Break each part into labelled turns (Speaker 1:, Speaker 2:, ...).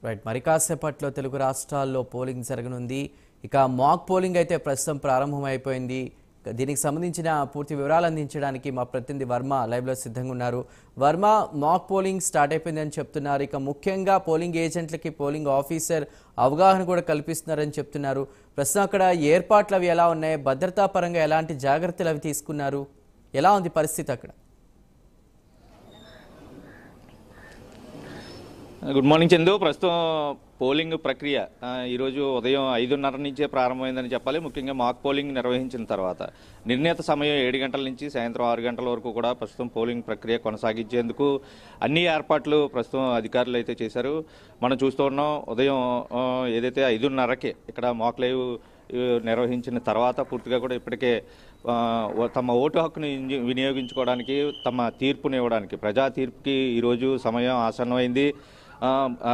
Speaker 1: Right. మరి కాసేపట్లో తెలుగు రాష్ట్రాల్లో పోలింగ్ జరగనుంది. ఇక మాక్ పోలింగ్ అయితే ప్రస్తుతం ప్రారంభమైపోయింది. దీనికి సంబంధించిన పూర్తి వివరాలు అందించడానికి మా ప్రతినిధి వర్మ లైవ్లో సిద్ధంగా ఉన్నారు. వర్మ, మాక్ పోలింగ్ స్టార్ట్ అయిపోయిందని చెప్తున్నారు. ఇక ముఖ్యంగా పోలింగ్ ఏజెంట్లకి పోలింగ్ ఆఫీసర్ అవగాహన కూడా కల్పిస్తున్నారని చెప్తున్నారు. ప్రస్తుతం అక్కడ ఏర్పాట్లు అవి ఎలా ఉన్నాయి? భద్రతా పరంగా ఎలాంటి జాగ్రత్తలు అవి తీసుకున్నారు? ఎలా ఉంది పరిస్థితి అక్కడ?
Speaker 2: Good morning Chandu. ప్రస్తుతం పోలింగ్ ప్రక్రియ ఈరోజు ఉదయం 5:30 నుంచే ప్రారంభమైందని చెప్పాలి. ముఖ్యంగా మాక్ పోలింగ్ నిర్వహించిన తర్వాత నిర్ణీత సమయం 7 గంటల నుంచి సాయంత్రం 6 గంటల వరకు కూడా ప్రస్తుతం పోలింగ్ ప్రక్రియ కొనసాగించేందుకు అన్ని ఏర్పాట్లు ప్రస్తుతం అధికారులు అయితే చేశారు. మనం చూస్తూ ఉన్నాం, ఉదయం ఏదైతే 5:30కి ఇక్కడ మాక్ లైవ్ నిర్వహించిన తర్వాత పూర్తిగా కూడా ఇప్పటికే తమ ఓటు హక్కుని వినియోగించుకోవడానికి, తమ తీర్పుని ఇవ్వడానికి, ప్రజా తీర్పుకి ఈరోజు సమయం ఆసన్నమైంది.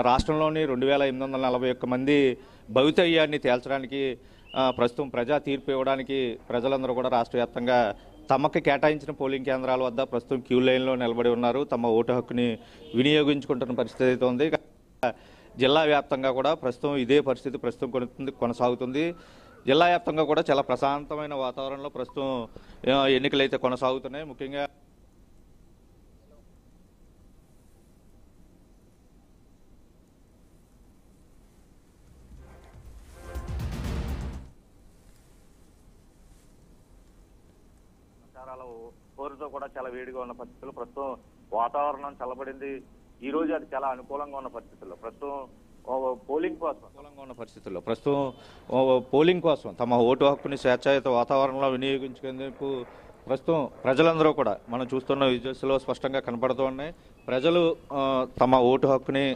Speaker 2: రాష్ట్రంలోని 2841 మంది భవితవ్యాన్ని తేల్చడానికి ప్రస్తుతం ప్రజా తీర్పు ఇవ్వడానికి ప్రజలందరూ కూడా రాష్ట్ర వ్యాప్తంగా తమకు కేటాయించిన పోలింగ్ కేంద్రాల వద్ద ప్రస్తుతం క్యూ లైన్లో నిలబడి ఉన్నారు. తమ ఓటు హక్కుని వినియోగించుకుంటున్న పరిస్థితి అయితే ఉంది. జిల్లా వ్యాప్తంగా కూడా ప్రస్తుతం ఇదే పరిస్థితి కొనసాగుతుంది. జిల్లా వ్యాప్తంగా కూడా చాలా ప్రశాంతమైన వాతావరణంలో ప్రస్తుతం ఎన్నికలు అయితే కొనసాగుతున్నాయి. ముఖ్యంగా కోరుతో కూడా చాలా వేడిగా ఉన్న పరిస్థితులు, ప్రస్తుతం వాతావరణం చల్లబడింది. ఈ రోజు అది చాలా అనుకూలంగా ఉన్న పరిస్థితుల్లో ప్రస్తుతం పోలింగ్ కోసం తమ ఓటు హక్కుని స్వేచ్ఛాయుత వాతావరణంలో వినియోగించుకునేందుకు ప్రస్తుతం ప్రజలందరూ కూడా మనం చూస్తున్న విజువల్స్లో స్పష్టంగా కనపడుతూ ఉన్నాయి. ప్రజలు తమ ఓటు హక్కుని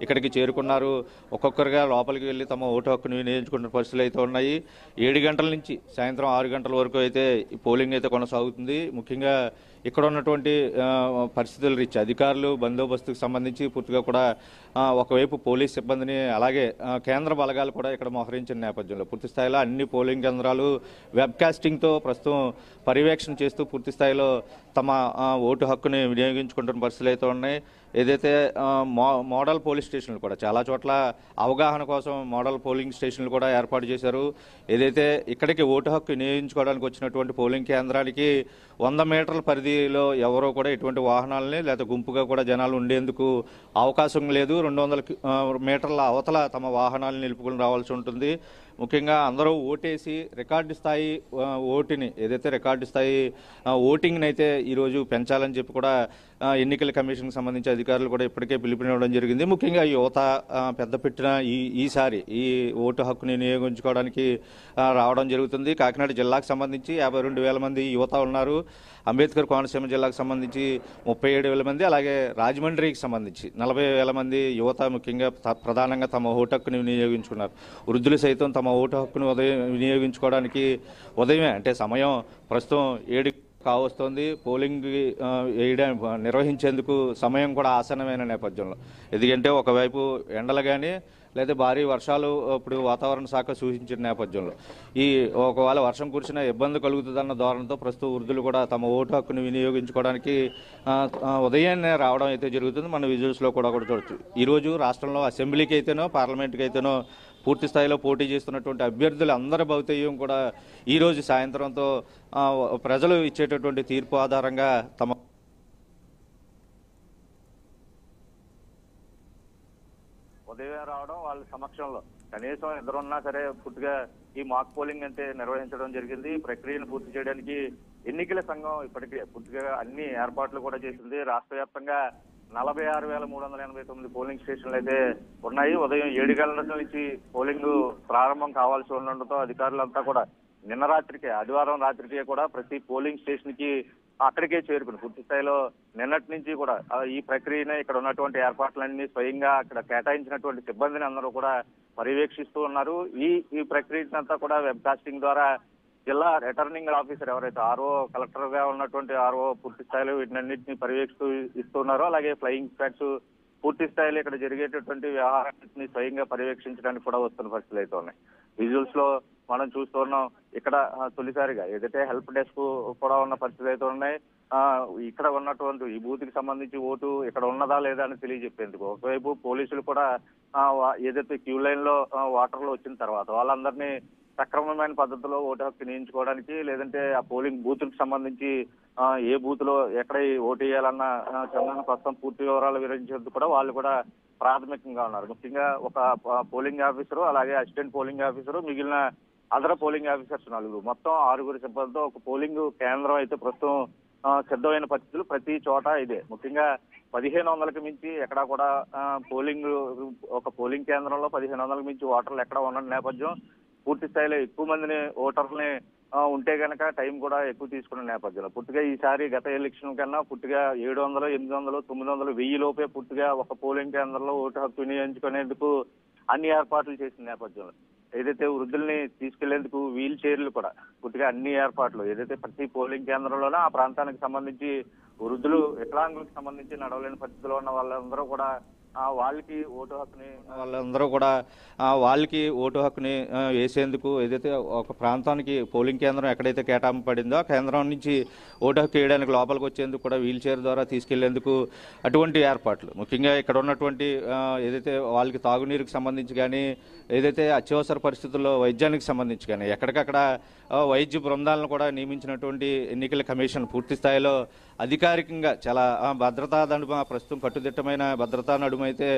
Speaker 2: ఇక్కడికి చేరుకున్నారు. ఒక్కొక్కరుగా లోపలికి వెళ్ళి తమ ఓటు హక్కును వినియోగించుకున్న పరిస్థితులు అయితే ఉన్నాయి. 7 గంటల నుంచి సాయంత్రం 6 గంటల వరకు అయితే ఈ పోలింగ్ అయితే కొనసాగుతుంది. ముఖ్యంగా ఇక్కడ ఉన్నటువంటి పరిస్థితుల రీత్యా అధికారులు బందోబస్తుకు సంబంధించి పూర్తిగా కూడా ఒకవైపు పోలీస్ సిబ్బందిని, అలాగే కేంద్ర బలగాలు కూడా ఇక్కడ మోహరించిన నేపథ్యంలో పూర్తి స్థాయిలో అన్ని పోలింగ్ కేంద్రాలు వెబ్ కాస్టింగ్తో ప్రస్తుతం పర్యవేక్షణ చేస్తూ పూర్తి స్థాయిలో తమ ఓటు హక్కుని వినియోగించుకుంటున్న పరిస్థితులు అయితే ఉన్నాయి. ఏదైతే మోడల్ పోలీస్ స్టేషన్లు కూడా చాలా చోట్ల అవగాహన కోసం మోడల్ పోలింగ్ స్టేషన్లు కూడా ఏర్పాటు చేశారు. ఏదైతే ఇక్కడికి ఓటు హక్కు వినియోగించుకోవడానికి వచ్చినటువంటి పోలింగ్ కేంద్రానికి 100 మీటర్ల పరిధిలో ఎవరో కూడా ఎటువంటి వాహనాలని లేదా గుంపుగా కూడా జనాలు ఉండేందుకు అవకాశం లేదు. 200 మీటర్ల అవతల తమ వాహనాలను నిలుపుకుని రావాల్సి ఉంటుంది. ముఖ్యంగా అందరూ ఓటేసి రికార్డు స్థాయి ఓటుని, ఏదైతే రికార్డు స్థాయి ఓటింగ్ని అయితే ఈరోజు పెంచాలని చెప్పి కూడా ఎన్నికల కమిషన్కి సంబంధించి అధికారులు కూడా ఇప్పటికే పిలుపునివ్వడం జరిగింది. ముఖ్యంగా యువత పెద్ద పెట్టిన ఈసారి ఈ ఓటు హక్కుని వినియోగించుకోవడానికి రావడం జరుగుతుంది. కాకినాడ జిల్లాకు సంబంధించి 52,000 మంది యువత ఉన్నారు. అంబేద్కర్ కోనసీమ జిల్లాకు సంబంధించి 37,000 మంది, అలాగే రాజమండ్రికి సంబంధించి 40,000 మంది యువత ముఖ్యంగా ప్రధానంగా తమ ఓటు హక్కుని వినియోగించుకున్నారు. వృద్ధులు సైతం తమ ఓటు హక్కును వినియోగించుకోవడానికి ఉదయమే, అంటే సమయం ప్రస్తుతం 7 కావస్తోంది. పోలింగ్ నిర్వహించేందుకు సమయం కూడా ఆసన్నమైన నేపథ్యంలో, ఎందుకంటే ఒకవైపు ఎండలు కానీ లేదా భారీ వర్షాలు ఇప్పుడు వాతావరణ శాఖ సూచించిన నేపథ్యంలో ఒకవేళ వర్షం కురిసినా ఇబ్బంది కలుగుతుందన్న ధోరణితో ప్రస్తుతం వృద్ధులు కూడా తమ ఓటు హక్కును వినియోగించుకోవడానికి ఉదయాన్నే రావడం అయితే జరుగుతుంది. మన విజువల్స్లో కూడా చూడొచ్చు. ఈరోజు రాష్ట్రంలో అసెంబ్లీకి అయితేనో పార్లమెంట్కి అయితేనో పూర్తి స్థాయిలో పోటీ చేస్తున్నటువంటి అభ్యర్థులు అందరి భవితవ్యం కూడా ఈరోజు సాయంత్రంతో ప్రజలు ఇచ్చేటటువంటి తీర్పు ఆధారంగా తమ ఉదయం రావడం, వాళ్ళ సమక్షంలో కనీసం ఇద్దరున్నా సరే పూర్తిగా ఈ మాక్ పోలింగ్ అంటే నిర్వహించడం జరిగింది. ఈ ప్రక్రియను పూర్తి చేయడానికి ఎన్నికల సంఘం ఇప్పటికే పూర్తిగా అన్ని ఏర్పాట్లు కూడా చేసింది. రాష్ట్ర వ్యాప్తంగా 46,389 పోలింగ్ స్టేషన్లు అయితే ఉన్నాయి. ఉదయం 7 గంటల నుంచి పోలింగ్ ప్రారంభం కావాల్సి ఉండడంతో అధికారులంతా కూడా నిన్న రాత్రికి, ఆదివారం రాత్రికి కూడా ప్రతి పోలింగ్ స్టేషన్ కి అక్కడికే చేరుకుని పూర్తి స్థాయిలో నిన్నటి నుంచి కూడా ఈ ప్రక్రియనే ఇక్కడ ఉన్నటువంటి ఏర్పాట్లన్నీ స్వయంగా అక్కడ కేటాయించినటువంటి సిబ్బందిని అందరూ కూడా పర్యవేక్షిస్తూ ఉన్నారు. ఈ ప్రక్రియనంతా కూడా వెబ్ కాస్టింగ్ ద్వారా జిల్లా రిటర్నింగ్ ఆఫీసర్ ఎవరైతే కలెక్టర్ గా ఉన్నటువంటి పూర్తి స్థాయిలో వీటినన్నింటినీ పర్యవేక్షిస్తున్నారో, అలాగే ఫ్లయింగ్ స్క్వాడ్స్ పూర్తి స్థాయిలో ఇక్కడ జరిగేటటువంటి వ్యవహారాన్ని స్వయంగా పర్యవేక్షించడానికి కూడా వస్తున్న పరిస్థితులు అయితే ఉన్నాయి. విజువల్స్ లో మనం చూస్తున్నాం, ఇక్కడ తొలిసారిగా ఏదైతే హెల్ప్ డెస్క్ కూడా ఉన్న పరిస్థితులు అయితే ఉన్నాయి.
Speaker 3: ఇక్కడ ఉన్నటువంటి ఈ బూత్కి సంబంధించి ఓటు ఇక్కడ ఉన్నదా లేదా అని తెలియజెప్పేందుకు. ఒకవైపు పోలీసులు కూడా ఏదైతే క్యూ లైన్ లో ఓటర్లు వచ్చిన తర్వాత వాళ్ళందరినీ సక్రమమైన పద్ధతిలో ఓటు హక్కు వినియోగించుకోవడానికి, లేదంటే ఆ పోలింగ్ బూత్కి సంబంధించి ఏ బూత్ లో ఎక్కడ ఓటు వేయాలన్న చంద్రన ప్రస్తుతం పూర్తి వివరాలు వివరించేందుకు కూడా వాళ్ళు కూడా ప్రాథమికంగా ఉన్నారు. ముఖ్యంగా ఒక పోలింగ్ ఆఫీసరు, అలాగే అసిస్టెంట్ పోలింగ్ ఆఫీసరు, మిగిలిన అదర్ పోలింగ్ ఆఫీసర్స్ 4, మొత్తం 6 సిబ్బందితో ఒక పోలింగ్ కేంద్రం అయితే ప్రస్తుతం సిద్ధమైన పరిస్థితులు ప్రతి చోట ఇదే. ముఖ్యంగా 1500కి మించి ఎక్కడా కూడా ఒక పోలింగ్ కేంద్రంలో 1500కి మించి ఓటర్లు ఎక్కడ ఉన్న నేపథ్యం, పూర్తి స్థాయిలో ఎక్కువ మందిని ఓటర్లని ఉంటే గనక టైం కూడా ఎక్కువ తీసుకున్న నేపథ్యంలో పూర్తిగా ఈసారి గత ఎలక్షన్ కన్నా పూర్తిగా 700, 800, 900, 1000 లోపే పూర్తిగా ఒక పోలింగ్ కేంద్రంలో ఓటు హక్కు వినియోగించుకునేందుకు అన్ని ఏర్పాట్లు చేసిన నేపథ్యంలో ఏదైతే వృద్ధుల్ని తీసుకెళ్లేందుకు వీల్ చైర్లు కూడా పూర్తిగా అన్ని ఏర్పాట్లు ఏదైతే ప్రతి పోలింగ్ కేంద్రంలోనూ ఆ ప్రాంతానికి సంబంధించి వృద్ధులు, వికలాంగులకు సంబంధించి నడవలేని పరిస్థితిలో ఉన్న వాళ్ళందరూ కూడా వాళ్ళకి ఓటు హక్కుని వేసేందుకు ఏదైతే ఒక ప్రాంతానికి పోలింగ్ కేంద్రం ఎక్కడైతే కేటాయింపబడిందో ఆ కేంద్రం నుంచి ఓటు హక్కు వేయడానికి లోపలికి వచ్చేందుకు కూడా వీల్ చైర్ ద్వారా తీసుకెళ్లేందుకు అటువంటి ఏర్పాట్లు. ముఖ్యంగా ఇక్కడ ఉన్నటువంటి ఏదైతే వాళ్ళకి తాగునీరుకి సంబంధించి కానీ, ఏదైతే అత్యవసర పరిస్థితుల్లో వైద్యానికి సంబంధించి కానీ ఎక్కడికక్కడ వైద్య బృందాలను కూడా నియమించినటువంటి ఎన్నికల కమిషన్ పూర్తి స్థాయిలో అధికారికంగా చాలా భద్రతా నడుమ ప్రస్తుతం కట్టుదిట్టమైన భద్రతా నడుమ అయితే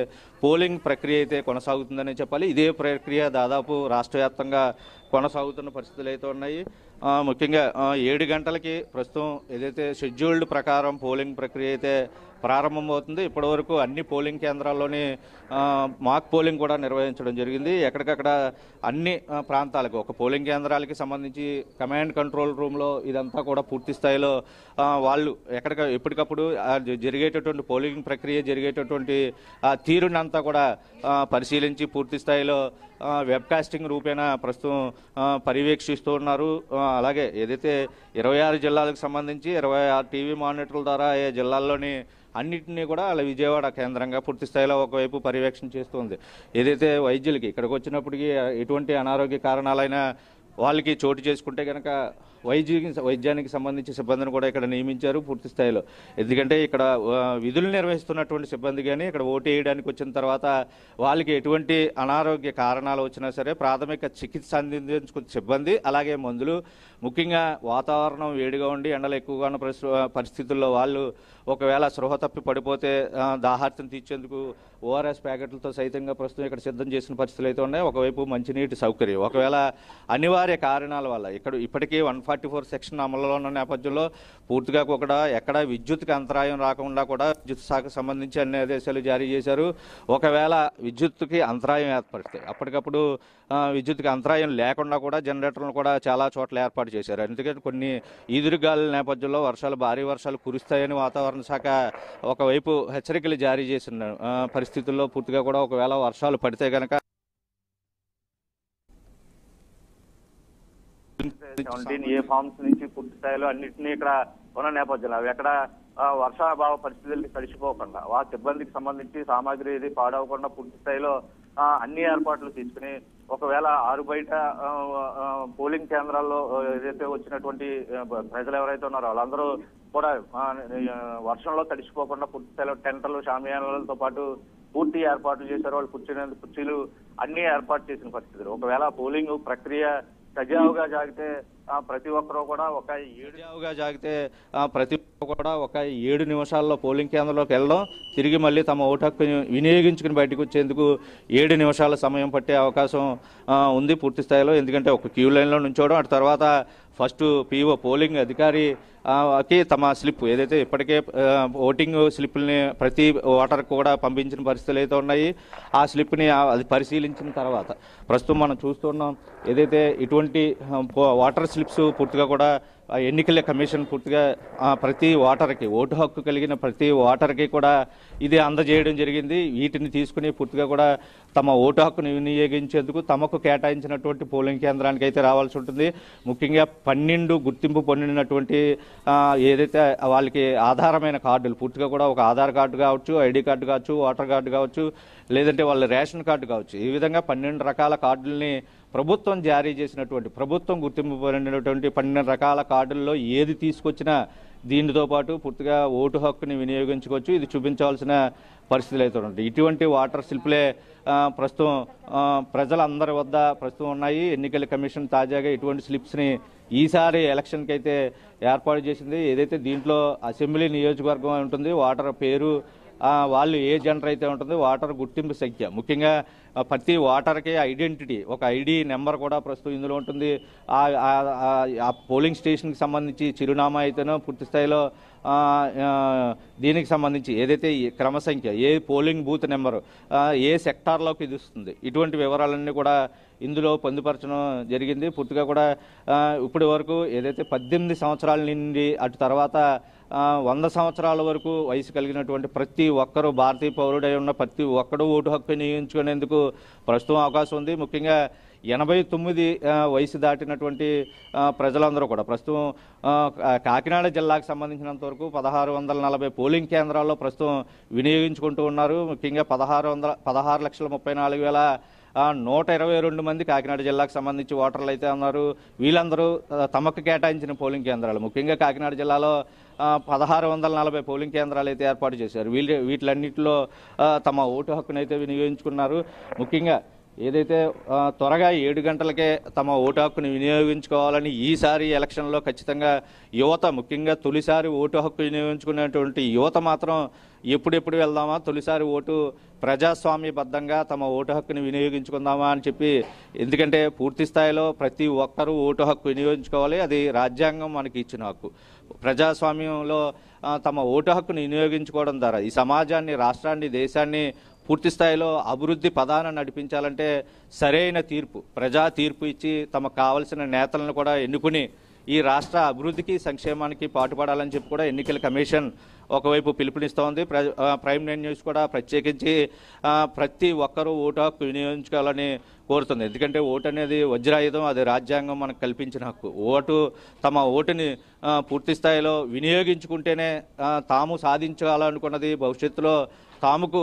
Speaker 3: పోలింగ్ ప్రక్రియ అయితే కొనసాగుతుందని చెప్పాలి. ఇదే ప్రక్రియ దాదాపు రాష్ట్ర వ్యాప్తంగా కొనసాగుతున్న పరిస్థితులు అయితే ఉన్నాయి. ముఖ్యంగా 7 గంటలకి ప్రస్తుతం ఏదైతే షెడ్యూల్డ్ ప్రకారం పోలింగ్ ప్రక్రియ అయితే ప్రారంభమవుతుంది. ఇప్పటివరకు అన్ని పోలింగ్ కేంద్రాల్లోని మాక్ పోలింగ్ కూడా నిర్వహించడం జరిగింది. ఎక్కడికక్కడ అన్ని ప్రాంతాలకు ఒక పోలింగ్ కేంద్రాలకి సంబంధించి కమాండ్ కంట్రోల్ రూమ్లో ఇదంతా కూడా పూర్తి స్థాయిలో వాళ్ళు ఎప్పటికప్పుడు జరిగేటటువంటి పోలింగ్ ప్రక్రియ జరిగేటటువంటి తీరునంతా కూడా పరిశీలించి పూర్తి స్థాయిలో వెబ్కాస్టింగ్ రూపేణా ప్రస్తుతం పర్యవేక్షిస్తూ ఉన్నారు. అలాగే ఏదైతే 26 జిల్లాలకు సంబంధించి 26 టీవీ మానిటర్ల ద్వారా ఏ జిల్లాల్లోని అన్నింటినీ కూడా అలా విజయవాడ కేంద్రంగా పూర్తి స్థాయిలో ఒకవైపు పర్యవేక్షణ చేస్తుంది. ఏదైతే వైద్యులకి ఇక్కడికి వచ్చినప్పటికీ ఎటువంటి అనారోగ్య కారణాలైనా వాళ్ళకి చోటు చేసుకుంటే కనుక వైద్యానికి సంబంధించి సిబ్బందిని కూడా ఇక్కడ నియమించారు పూర్తి స్థాయిలో. ఎందుకంటే ఇక్కడ విధులు నిర్వహిస్తున్నటువంటి సిబ్బంది కానీ ఇక్కడ ఓటు వేయడానికి వచ్చిన తర్వాత వాళ్ళకి ఎటువంటి అనారోగ్య కారణాలు వచ్చినా సరే ప్రాథమిక చికిత్స అందించుకునే సిబ్బంది, అలాగే మందులు, ముఖ్యంగా వాతావరణం వేడిగా ఉండి ఎండలు ఎక్కువగా ఉన్న పరిస్థితుల్లో వాళ్ళు ఒకవేళ స్పృహ తప్పి పడిపోతే దాహార్తం తీర్చేందుకు ఓఆర్ఎస్ ప్యాకెట్లతో సైతంగా ప్రస్తుతం ఇక్కడ సిద్ధం చేసిన పరిస్థితులు అయితే ఉన్నాయి. ఒకవైపు మంచినీటి సౌకర్యం, ఒకవేళ అనివార్య కారణాల వల్ల ఇక్కడ ఇప్పటికీ 144 సెక్షన్ అమలులో ఉన్న నేపథ్యంలో పూర్తిగా కూడా ఎక్కడ విద్యుత్కి అంతరాయం రాకుండా కూడా విద్యుత్ శాఖకు సంబంధించి అన్ని ఆదేశాలు జారీ చేశారు. ఒకవేళ విద్యుత్తుకి అంతరాయం ఏర్పడితే అప్పటికప్పుడు విద్యుత్కి అంతరాయం లేకుండా కూడా జనరేటర్లను కూడా చాలా చోట్ల ఏర్పాటు చేశారు. ఎందుకంటే కొన్ని ఈదురుగాలుల నేపథ్యంలో భారీ వర్షాలు కురుస్తాయని వాతావరణ శాఖ ఒకవైపు హెచ్చరికలు జారీ చేసిన పరిస్థితుల్లో పూర్తిగా కూడా ఒకవేళ వర్షాలు పడితే కనుక 17A ఫార్మ్స్ నుంచి పూర్తి స్థాయిలో అన్నింటినీ ఇక్కడ ఉన్న నేపథ్యంలో అవి ఎక్కడ వర్షాభావ పరిస్థితులకి తడిసిపోకుండా ఆ సిబ్బందికి సంబంధించి సామాగ్రి ఏది పాడవకుండా పూర్తి స్థాయిలో అన్ని ఏర్పాట్లు తీసుకుని ఒకవేళ ఆరు బయట పోలింగ్ కేంద్రాల్లో ఏదైతే వచ్చినటువంటి ప్రజలు ఎవరైతే ఉన్నారో వాళ్ళందరూ కూడా వర్షంలో తడిసిపోకుండా పూర్తి స్థాయిలో టెంటలు, షామియానాలతో పాటు పూర్తి ఏర్పాట్లు చేశారు. వాళ్ళు కుర్చీలు అన్ని ఏర్పాటు చేసిన పరిస్థితులు. ఒకవేళ పోలింగ్ ప్రక్రియ సజావుగా జాగితే ప్రతి ఒక్కరూ కూడా ఒక
Speaker 2: 7 నిమిషాల్లో పోలింగ్ కేంద్రంలోకి వెళ్ళడం, తిరిగి మళ్ళీ తమ ఓటు హక్కుని వినియోగించుకుని బయటకు వచ్చేందుకు 7 నిమిషాల సమయం పట్టే అవకాశం ఉంది పూర్తి స్థాయిలో. ఎందుకంటే ఒక క్యూ లైన్లో నుంచోవడం, అటు తర్వాత ఫస్ట్ పీఓ పోలింగ్ అధికారికి తమ స్లిప్ ఏదైతే ఇప్పటికే ఓటింగ్ స్లిప్ని ప్రతి ఓటర్కి కూడా పంపించిన పరిస్థితులు అయితే ఉన్నాయి. ఆ స్లిప్ని అది పరిశీలించిన తర్వాత ప్రస్తుతం మనం చూస్తున్నాం ఏదైతే ఇటువంటి ఓటర్ స్లిప్స్ పూర్తిగా కూడా ఎన్నికల కమిషన్ పూర్తిగా ప్రతి ఓటర్కి ఓటు హక్కు కలిగిన ప్రతి ఓటర్కి కూడా ఇది అందజేయడం జరిగింది. వీటిని తీసుకుని పూర్తిగా కూడా తమ ఓటు హక్కును వినియోగించేందుకు తమకు కేటాయించినటువంటి పోలింగ్ కేంద్రానికి అయితే రావాల్సి ఉంటుంది. ముఖ్యంగా 12 గుర్తింపు పొందినటువంటి ఏదైతే వాళ్ళకి ఆధారమైన కార్డులు పూర్తిగా కూడా ఒక ఆధార్ కార్డు కావచ్చు, ఐడి కార్డు కావచ్చు, ఓటర్ కార్డు కావచ్చు, లేదంటే వాళ్ళ రేషన్ కార్డు కావచ్చు, ఈ విధంగా 12 రకాల కార్డుల్ని ప్రభుత్వం జారీ చేసినటువంటి ప్రభుత్వం గుర్తింపు పొందినటువంటి 12 రకాల కార్డుల్లో ఏది తీసుకొచ్చినా దీనితో పాటు పూర్తిగా ఓటు హక్కుని వినియోగించుకోవచ్చు. ఇది చూపించాల్సిన పరిస్థితులు అయితే ఉంటాయి. ఇటువంటి వాటర్ స్లిప్లే ప్రస్తుతం ప్రజలందరి వద్ద ప్రస్తుతం ఉన్నాయి. ఎన్నికల కమిషన్ తాజాగా ఇటువంటి స్లిప్స్ని ఈసారి ఎలక్షన్కి అయితే ఏర్పాటు చేసింది. ఏదైతే దీంట్లో అసెంబ్లీ నియోజకవర్గం ఉంటుంది, వాటర్ పేరు, వాళ్ళు ఏ జెండర్ అయితే ఉంటుంది, వాటర్ గుర్తింపు సంఖ్య, ముఖ్యంగా ప్రతి వాటర్కి ఐడెంటిటీ, ఒక ఐడి నెంబర్ కూడా ప్రస్తుతం ఇందులో ఉంటుంది. ఆ పోలింగ్ స్టేషన్కి సంబంధించి చిరునామా అయితేనో పూర్తి స్థాయిలో దీనికి సంబంధించి ఏదైతే క్రమ సంఖ్య, ఏ పోలింగ్ బూత్ నెంబరు, ఏ సెక్టార్లోకి ఇది వస్తుంది, ఇటువంటి వివరాలన్నీ కూడా ఇందులో పొందుపరచడం జరిగింది. పూర్తిగా కూడా ఇప్పటి వరకు ఏదైతే 18 సంవత్సరాల నుండి అటు తర్వాత 100 సంవత్సరాల వరకు వయసు కలిగినటువంటి ప్రతి ఒక్కరూ, భారతీయ పౌరుడై ఉన్న ప్రతి ఒక్కరూ ఓటు హక్కు వినియోగించుకునేందుకు ప్రస్తుతం అవకాశం ఉంది. ముఖ్యంగా 89 వయసు దాటినటువంటి ప్రజలందరూ కూడా ప్రస్తుతం కాకినాడ జిల్లాకు సంబంధించినంత వరకు 1640 పోలింగ్ కేంద్రాల్లో ప్రస్తుతం వినియోగించుకుంటూ ఉన్నారు. ముఖ్యంగా 16,34,122 మంది కాకినాడ జిల్లాకు సంబంధించి ఓటర్లు అయితే ఉన్నారు. వీళ్ళందరూ తమకు కేటాయించిన పోలింగ్ కేంద్రాలు, ముఖ్యంగా కాకినాడ జిల్లాలో 1640 పోలింగ్ కేంద్రాలు అయితే ఏర్పాటు చేశారు. వీటిలన్నింటిలో తమ ఓటు హక్కును అయితే వినియోగించుకున్నారు. ముఖ్యంగా ఏదైతే త్వరగా 7 గంటలకే తమ ఓటు హక్కును వినియోగించుకోవాలని ఈసారి ఎలక్షన్లో ఖచ్చితంగా యువత, ముఖ్యంగా తొలిసారి ఓటు హక్కు వినియోగించుకునేటువంటి యువత మాత్రం ఎప్పుడెప్పుడు వెళ్దామా, తొలిసారి ఓటు ప్రజాస్వామ్యబద్ధంగా తమ ఓటు హక్కుని వినియోగించుకుందామా అని చెప్పి, ఎందుకంటే పూర్తి స్థాయిలో ప్రతి ఒక్కరూ ఓటు హక్కు వినియోగించుకోవాలి. అది రాజ్యాంగం మనకి ఇచ్చిన హక్కు. ప్రజాస్వామ్యంలో తమ ఓటు హక్కును వినియోగించుకోవడం ద్వారా ఈ సమాజాన్ని, రాష్ట్రాన్ని, దేశాన్ని పూర్తి స్థాయిలో అభివృద్ధి పదాన నడిపించాలంటే సరైన తీర్పు, ప్రజా తీర్పు ఇచ్చి తమకు కావలసిన నేతలను కూడా ఎన్నుకుని ఈ రాష్ట్ర అభివృద్ధికి, సంక్షేమానికి పాటుపడాలని చెప్పి కూడా ఎన్నికల కమిషన్ ఒకవైపు పిలుపునిస్తోంది. ప్రైమ్ నైన్ న్యూస్ కూడా ప్రత్యేకించి ప్రతి ఒక్కరూ ఓటు హక్కు వినియోగించుకోవాలని కోరుతుంది. ఎందుకంటే ఓటు అనేది వజ్రాయుధం, అది రాజ్యాంగం మనకు కల్పించిన హక్కు. తమ ఓటుని పూర్తి స్థాయిలో వినియోగించుకుంటేనే తాము సాధించాలనుకున్నది, భవిష్యత్తులో తాముకు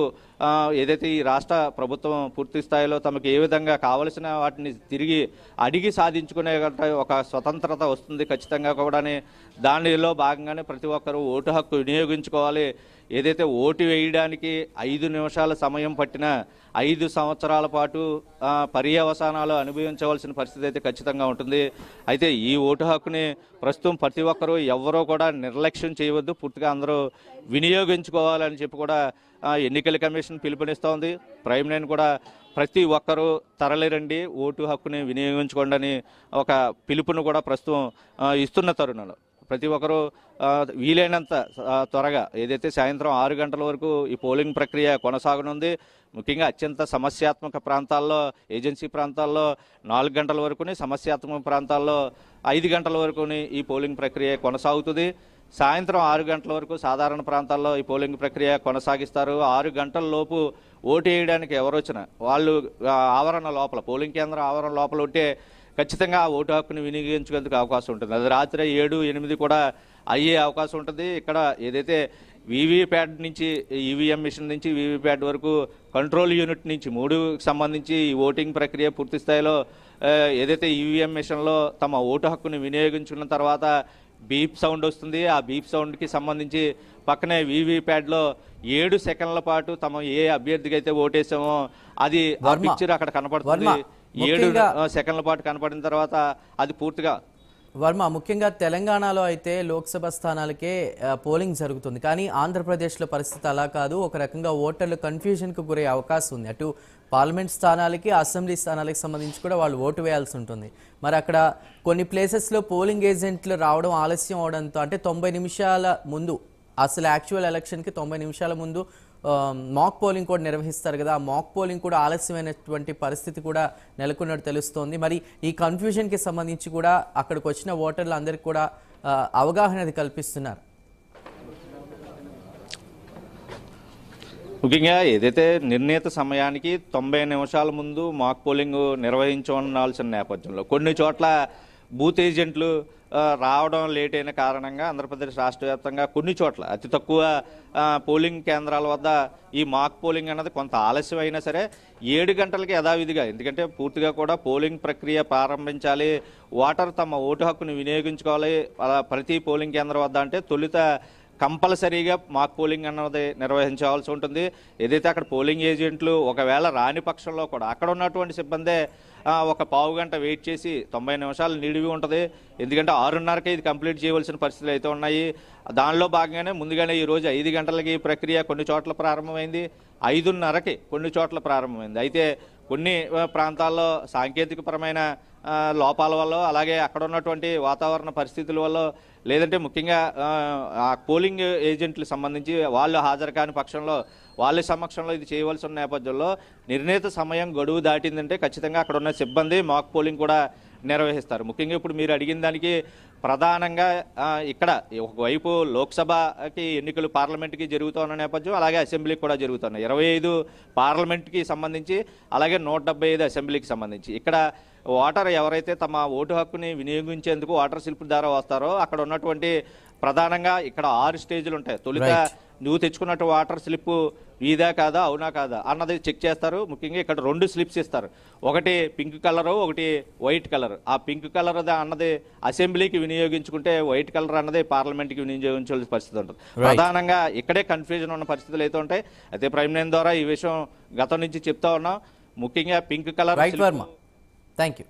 Speaker 2: ఏదైతే ఈ రాష్ట్ర ప్రభుత్వం పూర్తి స్థాయిలో తమకు ఏ విధంగా కావలసిన వాటిని తిరిగి అడిగి సాధించుకునే ఒక స్వతంత్రత వస్తుంది ఖచ్చితంగా కూడా. దానిలో భాగంగానే ప్రతి ఒక్కరూ ఓటు హక్కు వినియోగించుకోవాలి. ఏదైతే ఓటు వేయడానికి 5 నిమిషాల సమయం పట్టిన 5 సంవత్సరాల పాటు పర్యవసానాలు అనుభవించవలసిన పరిస్థితి అయితే ఖచ్చితంగా ఉంటుంది. అయితే ఈ ఓటు హక్కుని ప్రస్తుతం ప్రతి ఒక్కరూ ఎవరో కూడా నిర్లక్ష్యం చేయవద్దు, పూర్తిగా అందరూ వినియోగించుకోవాలని చెప్పి కూడా ఎన్నికల కమిషన్ పిలుపునిస్తోంది. ప్రైమ్ నైన్ కూడా ప్రతి ఒక్కరూ తరలిరండి, ఓటు హక్కుని వినియోగించుకోండి అని ఒక పిలుపును కూడా ప్రస్తుతం ఇస్తున్న తరుణంలో ప్రతి ఒక్కరూ వీలైనంత త్వరగా, ఏదైతే సాయంత్రం 6 గంటల వరకు ఈ పోలింగ్ ప్రక్రియ కొనసాగనుంది. ముఖ్యంగా అత్యంత సమస్యాత్మక ప్రాంతాల్లో, ఏజెన్సీ ప్రాంతాల్లో 4 గంటల వరకుని, సమస్యాత్మక ప్రాంతాల్లో 5 గంటల వరకుని ఈ పోలింగ్ ప్రక్రియ కొనసాగుతుంది. సాయంత్రం 6 గంటల వరకు సాధారణ ప్రాంతాల్లో ఈ పోలింగ్ ప్రక్రియ కొనసాగిస్తారు. 6 గంటల లోపు ఓటు వేయడానికి ఎవరు వచ్చినా వాళ్ళు ఆవరణ లోపల, పోలింగ్ కేంద్రం ఆవరణ లోపల ఉంటే ఖచ్చితంగా ఆ ఓటు హక్కుని వినియోగించుకునేందుకు అవకాశం ఉంటుంది. అది రాత్రి 7, 8 కూడా అయ్యే అవకాశం ఉంటుంది. ఇక్కడ ఏదైతే వీవీప్యాడ్ నుంచి, ఈవీఎం మిషన్ నుంచి వీవీప్యాడ్ వరకు, కంట్రోల్ యూనిట్ నుంచి 3కి సంబంధించి ఈ ఓటింగ్ ప్రక్రియ పూర్తి స్థాయిలో ఏదైతే ఈవీఎం మిషన్లో తమ ఓటు హక్కుని వినియోగించుకున్న తర్వాత బీప్ సౌండ్ వస్తుంది. ఆ బీప్ సౌండ్కి సంబంధించి పక్కనే వీవీప్యాడ్లో 7 సెకండ్ల పాటు తమ ఏ అభ్యర్థికి అయితే ఓటేసామో అది ఆ పిక్చర్ అక్కడ కనపడుతుంది. 7 సెకండ్ల పాటు కనపడిన తర్వాత అది పూర్తిగా
Speaker 1: వర్మ, ముఖ్యంగా తెలంగాణలో అయితే లోక్సభ స్థానాలకే పోలింగ్ జరుగుతుంది, కానీ ఆంధ్రప్రదేశ్లో పరిస్థితి అలా కాదు. ఒక రకంగా ఓటర్లు కన్ఫ్యూజన్కు గురయ్యే అవకాశం ఉంది. అటు పార్లమెంట్ స్థానాలకి, అసెంబ్లీ స్థానాలకు సంబంధించి కూడా వాళ్ళు ఓటు వేయాల్సి ఉంటుంది. మరి అక్కడ కొన్ని ప్లేసెస్లో పోలింగ్ ఏజెంట్లు రావడం ఆలస్యం అవడంతో, అంటే 90 నిమిషాల ముందు, అసలు యాక్చువల్ ఎలక్షన్కి 90 నిమిషాల ముందు మాక్ పోలింగ్ కూడా నిర్వహిస్తారు కదా, ఆ మాక్ పోలింగ్ కూడా ఆలస్యమైనటువంటి పరిస్థితి కూడా నెలకొన్నట్టు తెలుస్తోంది. మరి ఈ కన్ఫ్యూజన్కి సంబంధించి కూడా అక్కడికి వచ్చిన ఓటర్లు అందరికీ కూడా అవగాహన కల్పిస్తున్నారు.
Speaker 2: ముఖ్యంగా ఏదైతే నిర్ణీత సమయానికి 90 నిమిషాల ముందు మాక్ పోలింగ్ నిర్వహించాల్సిన నేపథ్యంలో కొన్ని చోట్ల బూత్ ఏజెంట్లు రావడం లేట్ అయిన కారణంగా ఆంధ్రప్రదేశ్ రాష్ట్ర వ్యాప్తంగా కొన్ని చోట్ల అతి తక్కువ పోలింగ్ కేంద్రాల వద్ద ఈ మాక్ పోలింగ్ అన్నది కొంత ఆలస్యం అయినా సరే 7 గంటలకి యథావిధిగా, ఎందుకంటే పూర్తిగా కూడా పోలింగ్ ప్రక్రియ ప్రారంభించాలి, ఓటర్ తమ ఓటు హక్కును వినియోగించుకోవాలి అలా ప్రతి పోలింగ్ కేంద్రం వద్ద అంటే తొలుత కంపల్సరీగా మాక్ పోలింగ్ అన్నది నిర్వహించాల్సి ఉంటుంది. ఏదైతే అక్కడ పోలింగ్ ఏజెంట్లు ఒకవేళ రాని పక్షంలో కూడా అక్కడ ఉన్నటువంటి సిబ్బందే ఒక పావు గంట వెయిట్ చేసి 90 నిమిషాలు నిడివి ఉంటుంది. ఎందుకంటే 6:30కే ఇది కంప్లీట్ చేయవలసిన పరిస్థితులు అయితే ఉన్నాయి. దానిలో భాగంగానే ముందుగానే ఈరోజు 5 గంటలకి ప్రక్రియ కొన్ని చోట్ల ప్రారంభమైంది, 5:30కి కొన్ని చోట్ల ప్రారంభమైంది. అయితే కొన్ని ప్రాంతాల్లో సాంకేతికపరమైన లోపాల వల్ల, అలాగే అక్కడ ఉన్నటువంటి వాతావరణ పరిస్థితుల వల్ల, లేదంటే ముఖ్యంగా ఆ పోలింగ్ ఏజెంట్లకు సంబంధించి వాళ్ళు హాజరు కాని పక్షంలో వాళ్ళ సమక్షంలో ఇది చేయవలసి ఉన్న నేపథ్యంలో నిర్ణీత సమయం గడువు దాటిందంటే ఖచ్చితంగా అక్కడ ఉన్న సిబ్బంది మాక్ పోలింగ్ కూడా నిర్వహిస్తారు. ముఖ్యంగా ఇప్పుడు మీరు అడిగిన దానికి ప్రధానంగా ఇక్కడ ఒకవైపు లోక్సభకి ఎన్నికలు పార్లమెంట్కి జరుగుతున్న నేపథ్యం, అలాగే అసెంబ్లీకి కూడా జరుగుతున్నాయి. 25 పార్లమెంట్కి సంబంధించి, అలాగే 175 అసెంబ్లీకి సంబంధించి. ఇక్కడ ఓటర్ ఎవరైతే తమ ఓటు హక్కుని వినియోగించేందుకు ఓటర్ స్లిప్ ద్వారా వస్తారో అక్కడ ఉన్నటువంటి ప్రధానంగా ఇక్కడ 6 స్టేజ్లు ఉంటాయి. తొలుత నువ్వు తెచ్చుకున్నట్టు ఓటర్ స్లిప్ ఇదా కాదా, అవునా కాదా అన్నది చెక్ చేస్తారు. ముఖ్యంగా ఇక్కడ 2 స్లిప్స్ ఇస్తారు, ఒకటి పింక్ కలరు, ఒకటి వైట్ కలర్. ఆ పింక్ కలర్ అన్నది అసెంబ్లీకి వినియోగించుకుంటే వైట్ కలర్ అన్నది పార్లమెంట్కి వినియోగించాల్సిన పరిస్థితి ఉంటుంది. ప్రధానంగా ఇక్కడే కన్ఫ్యూజన్ ఉన్న పరిస్థితులు అయితే ఉంటాయి. అయితే ప్రైమ్ లైన్ ద్వారా ఈ విషయం గతం నుంచి చెప్తా ఉన్నాం. ముఖ్యంగా పింక్ కలర్.
Speaker 1: Thank you.